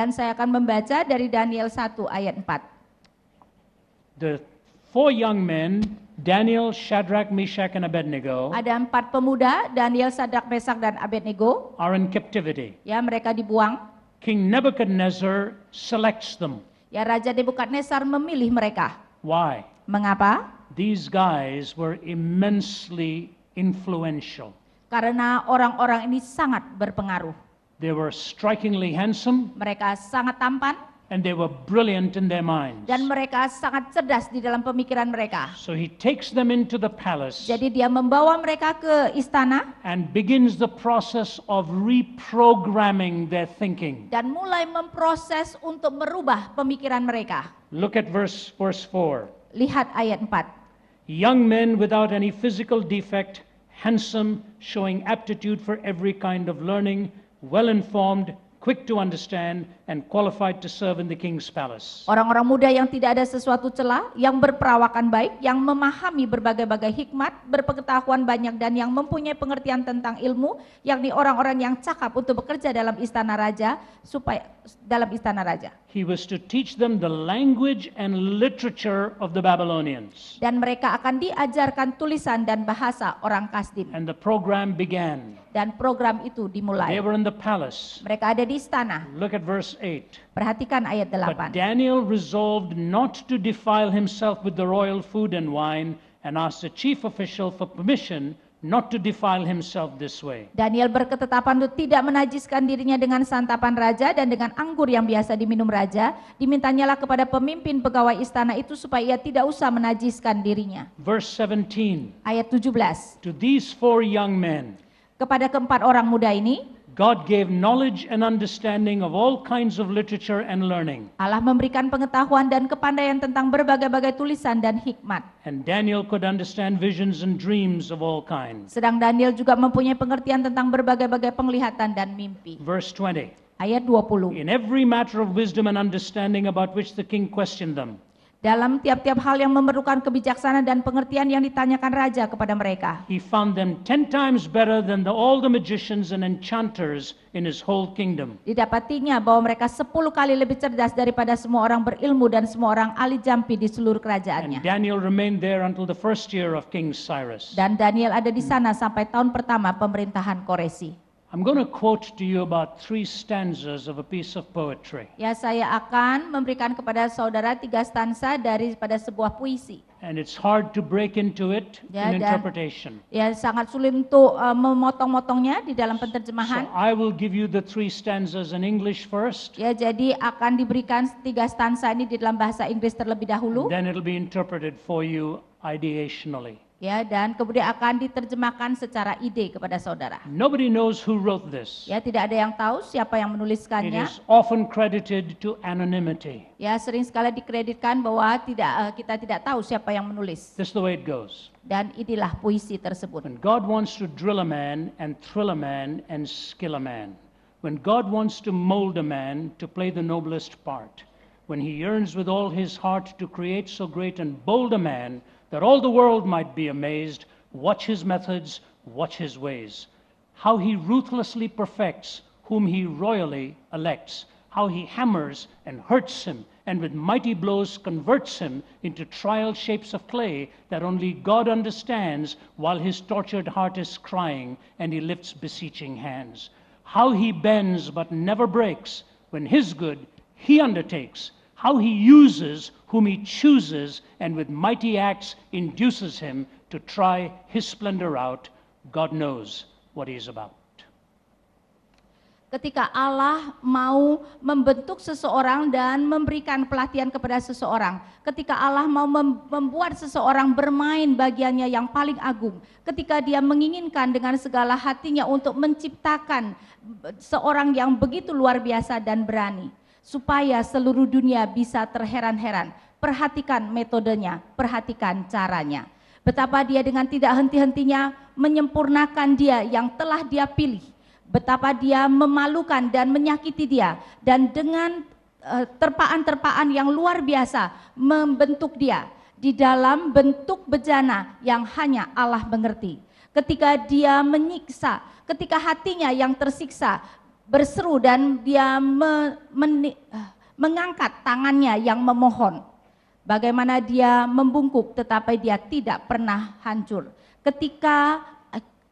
Dan saya akan membaca dari Daniel 1 ayat 4. The 4 young men, Daniel, Shadrach, Meshach, and Abednego, Ada 4 pemuda, Daniel, Sadrak, Mesak, dan Abednego. are in captivity. Ya, mereka dibuang. King Nebuchadnezzar selects them. Ya, Raja Nebukadnezar memilih mereka. Why? Mengapa? These guys were immensely influential. Karena orang-orang ini sangat berpengaruh. They were strikingly handsome, Mereka sangat tampan and they were brilliant in their minds. dan mereka sangat cerdas di dalam pemikiran mereka. So he takes them into the palace Jadi dia membawa mereka ke istana and begins the process of reprogramming their thinking. dan mulai memproses untuk merubah pemikiran mereka. Look at verse 4. Lihat ayat 4. Young men without any physical defect, handsome, showing aptitude for every kind of learning, well-informed, quick to understand, and qualified to serve in the king's palace. Orang-orang muda yang tidak ada sesuatu celah, yang berperawakan baik, yang memahami berbagai-bagai hikmat, berpengetahuan banyak dan yang mempunyai pengertian tentang ilmu, yakni orang-orang yang cakap untuk bekerja dalam istana raja, He was to teach them the language and literature of the Babylonians. Dan mereka akan diajarkan tulisan dan bahasa orang Kasdim. And the program began. Dan program itu dimulai. They were in the palace. Mereka ada di istana. Look at verse 8. Perhatikan ayat But 8. Daniel resolved not to defile himself with the royal food and wine, and asked the chief official for permission not to defile himself this way. Daniel berketetapan untuk tidak menajiskan dirinya dengan santapan raja dan dengan anggur yang biasa diminum raja. Dimintanyalah kepada pemimpin pegawai istana itu supaya ia tidak usah menajiskan dirinya. Verse 17. Ayat 17. To these 4 young men, Kepada keempat orang muda ini, God gave knowledge and understanding of all kinds of literature and learning. Allah memberikan pengetahuan dan kepandaian tentang berbagai-bagai tulisan dan hikmat. And Daniel could understand visions and dreams of all kinds. Sedang Daniel juga mempunyai pengertian tentang berbagai-bagai penglihatan dan mimpi. Verse 20. Ayat 20. In every matter of wisdom and understanding about which the king questioned them, Dalam tiap-tiap hal yang memerlukan kebijaksanaan dan pengertian yang ditanyakan raja kepada mereka, he found them 10 times better than all the magicians and enchanters in his whole kingdom. didapatinya bahwa mereka 10 kali lebih cerdas daripada semua orang berilmu dan semua orang ahli jampi di seluruh And kerajaannya. Daniel remained there until the first year of King Cyrus. Dan Daniel ada di sana sampai tahun pertama pemerintahan Koresi. I'm going to quote to you about 3 stanzas of a piece of poetry. Ya, saya akan memberikan kepada saudara 3 stansa daripada sebuah puisi. And it's hard to break into it Ya, in dan- interpretation. Ya, sangat sulit untuk memotong-motongnya di dalam So penerjemahan. I will give you the 3 stanzas in English first, Ya, jadi akan diberikan 3 stansa ini di dalam bahasa Inggris terlebih dahulu. then it'll be interpreted for you ideationally. Ya, dan kemudian akan diterjemahkan secara ide kepada saudara. Nobody knows who wrote this. Ya, tidak ada yang tahu siapa yang It menuliskannya. is often credited to anonymity. Ya, sering sekali dikreditkan bahwa kita tidak tahu siapa yang menulis. This is the way it goes. Dan inilah puisi tersebut. When God wants to drill a man and thrill a man and skill a man, when God wants to mold a man to play the noblest part, when he yearns with all his heart to create so great and bold a man that all the world might be amazed, watch his methods, watch his ways, how he ruthlessly perfects whom he royally elects, how he hammers and hurts him, and with mighty blows converts him into trial shapes of clay that only God understands, while his tortured heart is crying and he lifts beseeching hands. How he bends but never breaks, when his good he undertakes, how he uses whom he chooses, and with mighty acts induces him to try his splendor out. God knows what he is about. Ketika Allah mau membentuk seseorang dan memberikan pelatihan kepada seseorang, ketika Allah mau membuat seseorang bermain bagiannya yang paling agung, ketika dia menginginkan dengan segala hatinya untuk menciptakan seorang yang begitu luar biasa dan berani, supaya seluruh dunia bisa terheran-heran, perhatikan metodenya, perhatikan caranya. Betapa dia dengan tidak henti-hentinya menyempurnakan dia yang telah dia pilih. Betapa dia memalukan dan menyakiti dia, dan dengan terpaan-terpaan yang luar biasa membentuk dia di dalam bentuk bejana yang hanya Allah mengerti. Ketika dia menyiksa, ketika hatinya yang tersiksa, berseru dan dia mengangkat tangannya yang memohon. Bagaimana dia membungkuk tetapi dia tidak pernah hancur. Ketika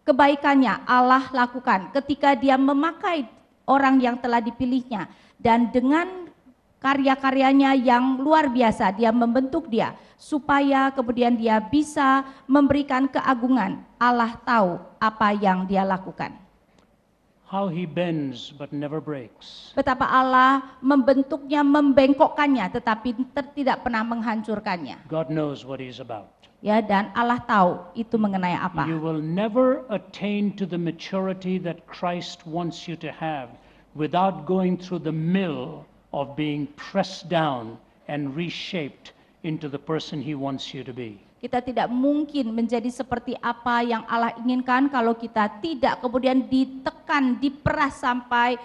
kebaikannya Allah lakukan, ketika dia memakai orang yang telah dipilihnya dan dengan karya-karyanya yang luar biasa dia membentuk dia supaya kemudian dia bisa memberikan keagungan. Allah tahu apa yang dia lakukan. How he bends but never breaks. Betapa Allah membentuknya, membengkokkannya, tetapi tidak pernah menghancurkannya. God knows what he's about. Ya, dan Allah tahu itu mengenai apa. You will never attain to the maturity that Christ wants you to have without going through the mill of being pressed down and reshaped into the person he wants you to be. Kita tidak mungkin menjadi seperti apa yang Allah inginkan kalau kita tidak kemudian ditekan, diperas sampai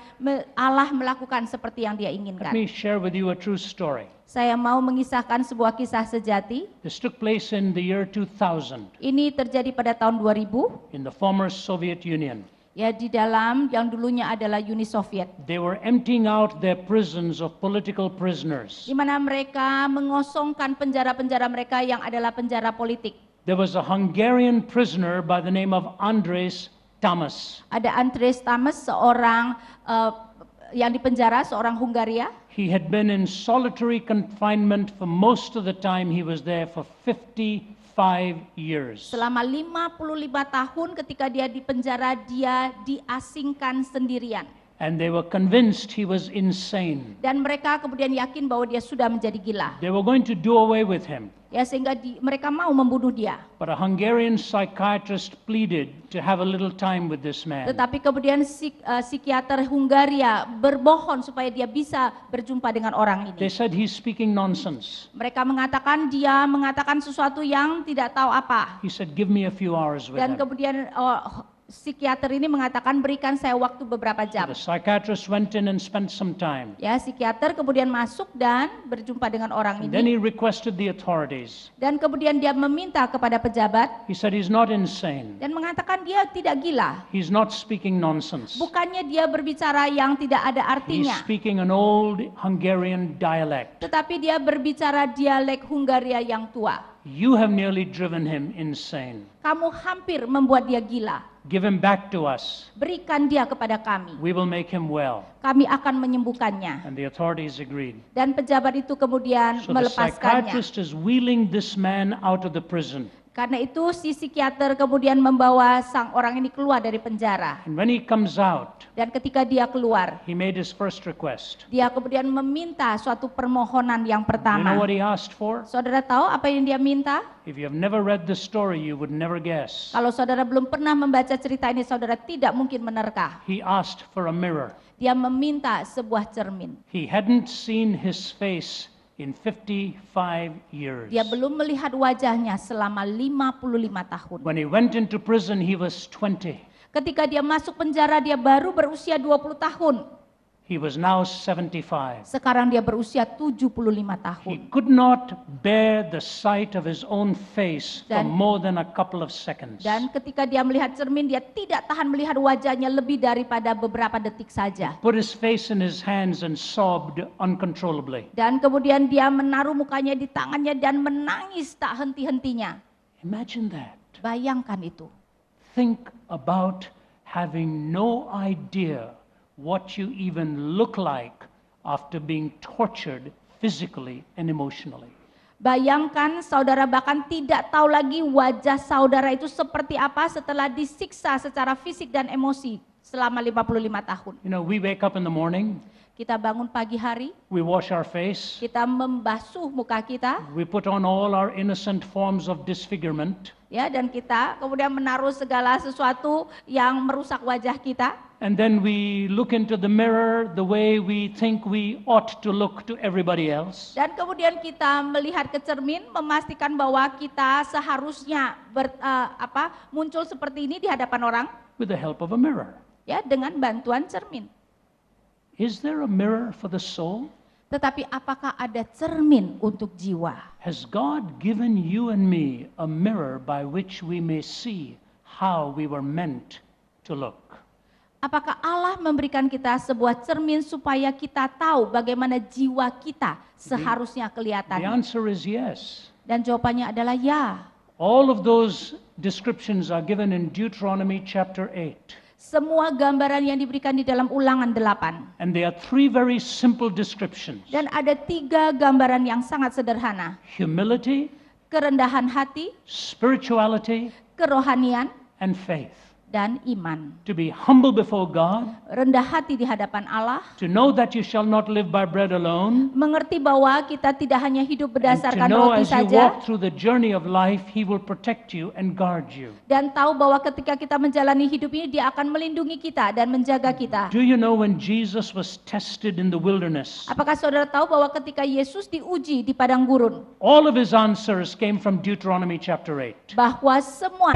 Allah melakukan seperti yang dia Let inginkan. me share with you a true story. Saya mau mengisahkan sebuah kisah sejati. This took place in the year 2000 Ini terjadi pada tahun 2000, in the former Soviet Union. ya, di dalam yang dulunya adalah Uni Soviet, They were emptying out their prisons of political prisoners. di mana mereka mengosongkan penjara-penjara mereka yang adalah penjara politik. There was a Hungarian prisoner by the name of Andres Tamas. Ada Andres Tamas, seorang yang dipenjara, seorang Hungaria. He had been in solitary confinement for most of the time he was there for 55 years. Selama 55 tahun ketika dia di penjara, dia diasingkan sendirian. And they were convinced he was insane. Dan mereka kemudian yakin bahwa dia sudah menjadi gila. They were going to do away with him. Ya, sehingga mereka mau membunuh dia. But a Hungarian psychiatrist pleaded to have a little time with this man. Tetapi kemudian psikiater Hungaria berbohon supaya dia bisa berjumpa dengan orang They ini. said he's speaking nonsense. Mereka mengatakan dia mengatakan sesuatu yang tidak tahu apa. He said, give me a few hours with Dan him. kemudian psikiater ini mengatakan berikan saya waktu beberapa jam. The psychiatrist went in and spent some time. Ya, psikiater kemudian masuk dan berjumpa dengan orang And then ini. he requested the authorities. Dan kemudian dia meminta kepada pejabat He said he's not insane. dan mengatakan dia tidak gila. He's not speaking nonsense. Bukannya dia berbicara yang tidak ada He's artinya, speaking an old Hungarian dialect. tetapi dia berbicara dialek Hungaria yang tua. You have nearly driven him insane. Kamu hampir membuat dia gila. Give him back to us. Berikan dia kepada kami. We will make him well. Kami akan menyembuhkannya. And the authorities agreed. Dan pejabat itu kemudian So the melepaskannya. psychiatrist is wheeling this man out of the prison. Karena itu si psikiater kemudian membawa sang orang ini keluar dari penjara. And when he comes out, Dan ketika dia keluar, he made his first request. dia kemudian meminta suatu permohonan yang You know pertama. what he asked for? Saudara tahu apa yang dia minta? If you have never read the story, you would never guess. Kalau saudara belum pernah membaca cerita ini, saudara tidak mungkin menerka. He asked for a mirror. Dia meminta sebuah cermin. He hadn't seen his face in 55 years. Dia belum melihat wajahnya selama 55 tahun. When he went into prison, he was 20. Ketika dia masuk penjara, dia baru berusia 20 tahun. He was now 75. Sekarang dia berusia 75 He tahun. could not bear the sight of his own face for Dan- more than a couple of seconds. Dan ketika dia melihat cermin, dia tidak tahan melihat wajahnya lebih daripada beberapa detik saja. Put his face in his hands and sobbed uncontrollably. Dan kemudian dia menaruh mukanya di tangannya dan menangis tak henti-hentinya. Imagine that. Bayangkan itu. Think about having no idea what you even look like after being tortured physically and emotionally. Bayangkan saudara bahkan tidak tahu lagi wajah saudara itu seperti apa setelah disiksa secara fisik dan emosi selama 55 tahun. You know, we wake up in the morning, Kita bangun pagi hari, we wash our face, kita membasuh muka kita, we put on all our innocent forms of disfigurement, ya, dan kita kemudian menaruh segala sesuatu yang merusak wajah kita. and then we look into the mirror the way we think we ought to look to everybody else. Dan kemudian kita melihat ke cermin, memastikan bahwa kita seharusnya muncul seperti ini di hadapan orang, With the help of a mirror. ya, dengan bantuan cermin. Is there a mirror for the soul? Tetapi apakah ada cermin untuk jiwa? Has God given you and me a mirror by which we may see how we were meant to look? Apakah Allah memberikan kita sebuah cermin supaya kita tahu bagaimana jiwa kita seharusnya The kelihatan? answer is yes. Dan jawabannya adalah ya. All of those descriptions are given in Deuteronomy chapter 8. Semua gambaran yang diberikan di dalam Ulangan 8. And there are three very simple descriptions: Dan ada 3 gambaran yang sangat sederhana. humility, Kerendahan hati, spirituality, kerohanian, and faith. dan iman. To be humble before God, Rendah hati di hadapan Allah, to know that you shall not live by bread alone, mengerti bahwa kita tidak hanya hidup and to berdasarkan know roti as you saja, walk through the journey of life, He will protect you and guard you. dan tahu bahwa ketika kita menjalani hidup ini, Dia akan melindungi kita dan menjaga kita. Do you know when Jesus was tested in the wilderness, Apakah saudara tahu bahwa ketika Yesus diuji di padang gurun, all of His answers came from Deuteronomy chapter 8. bahwa semua